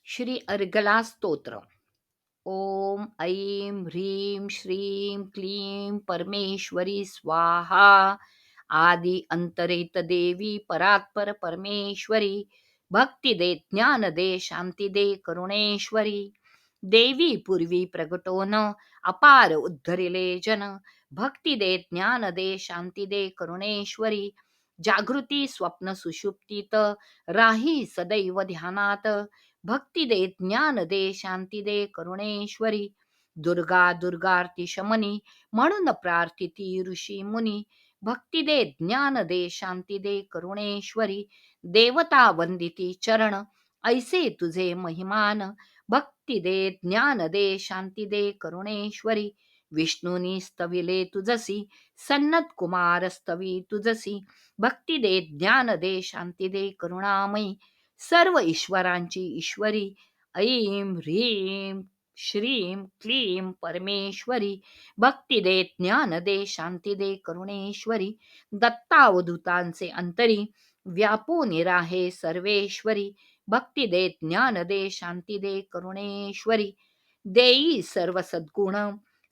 श्री अर्गला स्तोत्र. ओम ऐं ह्रीं श्रीं क्लीं परमेश्वरी स्वाहा. आदि अंतरित देवी परात्पर परमेश्वरी. भक्ती दे, ज्ञान दे, शांती दे, करुणेश्वरी. देवी पूर्वी प्रगटोन अपार उद्धरिले जन. भक्ती दे, ज्ञान दे, शांती दे, करुणेश्वरी. जागृती स्वप्न सुषुप्तीत राही सदैव ध्यानात. भक्ती दे, ज्ञान दे, शांती दे, करुणेश्वरी. दुर्गा दुर्गार्ती शमनी म्हणून प्रार्थिती ऋषी मुनी. भक्ती दे, ज्ञान दे, शांती दे, करुणेश्वरी. देवता वंदिती चरण ऐसे तुझे महिमान. भक्ती दे, ज्ञान दे, शांती दे, करुणेश्वरी. विष्णूनी स्तविले तुझसी, सन्नत कुमार स्तवी तुझसी. भक्ती दे, ज्ञान दे, शांती दे, करुणामयी. सर्व ईश्वरांची ईश्वरी. ऐं ह्रीं श्रीं क्लीं परमेश्वरी. भक्ती दे, ज्ञान दे, शांती दे, करुणेश्वरी. दत्तावधूतांचे अंतरी व्यापून राहे सर्वेश्वरी. भक्ती दे, ज्ञान दे, शांती दे, करुणेश्वरी. देई सर्व सद्गुण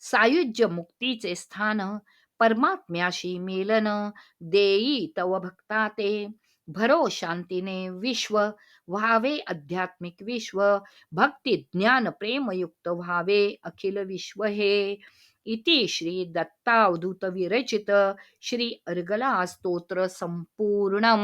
सायुज्य मुक्तीचे स्थान. परमात्म्याशी मिलन देई तव भक्ता ते. भरो शांतीने विश्व व्हावे आध्यात्मिक विश्व. भक्ती ज्ञान प्रेमयुक्त व्हावे अखिल विश्व हे. इति श्री दत्तावधूत विरचित श्री अर्गला स्तोत्र संपूर्णम.